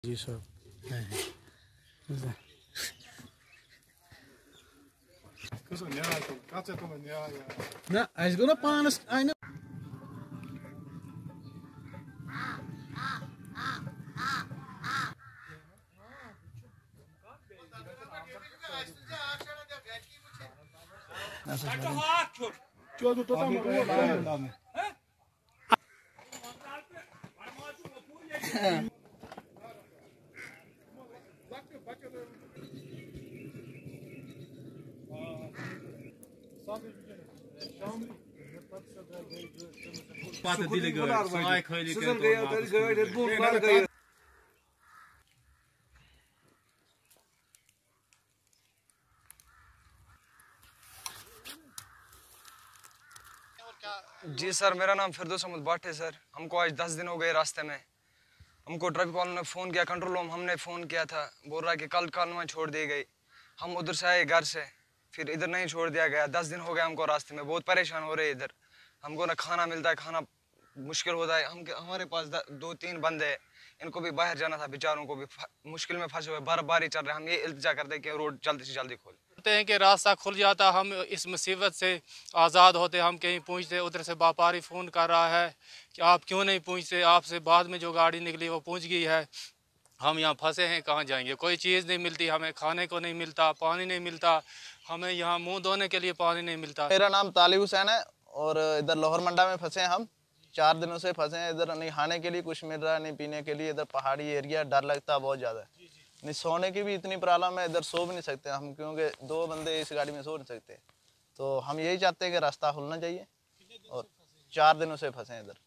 जी sir ना आज गो ना पानस आइन जी सर, मेरा नाम फिरदौस अहमद भट्ट है सर। हमको आज 10 दिन हो गए रास्ते में। हमको ट्रैफिक वालों ने फ़ोन किया, कंट्रोल रूम हमने फ़ोन किया था, बोल रहा है कि कल कानवा छोड़ दी गई। हम उधर से आए घर से, फिर इधर नहीं छोड़ दिया गया। 10 दिन हो गए हमको रास्ते में, बहुत परेशान हो रहे हैं इधर। हमको ना खाना मिलता है, खाना मुश्किल होता है। हमारे पास 2-3 बंदे हैं, इनको भी बाहर जाना था, बेचारों को भी मुश्किल में फंसे हुए, बर्फबारी चल रही है। हम ये इल्तिजा करते हैं कि रोड जल्दी से जल्दी खोले। हैं कि रास्ता खुल जाता, हम इस मुसीबत से आज़ाद होते, हम कहीं पहुंचते। उधर से व्यापारी फ़ोन कर रहा है कि आप क्यों नहीं पहुंचते, आपसे बाद में जो गाड़ी निकली वो पहुंच गई है। हम यहाँ फंसे हैं, कहाँ जाएंगे? कोई चीज़ नहीं मिलती, हमें खाने को नहीं मिलता, पानी नहीं मिलता, हमें यहाँ मुंह धोने के लिए पानी नहीं मिलता। मेरा नाम तालिब हुसैन है और इधर लोहर मंडा में फंसे हैं हम। 4 दिनों से फंसे हैं इधर। नहीं खाने के लिए कुछ मिल रहा है, नहीं पीने के लिए। इधर पहाड़ी एरिया, डर लगता है बहुत ज़्यादा। नहीं सोने की भी इतनी प्रॉब्लम है, इधर सो भी नहीं सकते हम, क्योंकि 2 बंदे इस गाड़ी में सो नहीं सकते। तो हम यही चाहते हैं कि रास्ता खुलना चाहिए। और 4 दिनों से फंसे हैं इधर।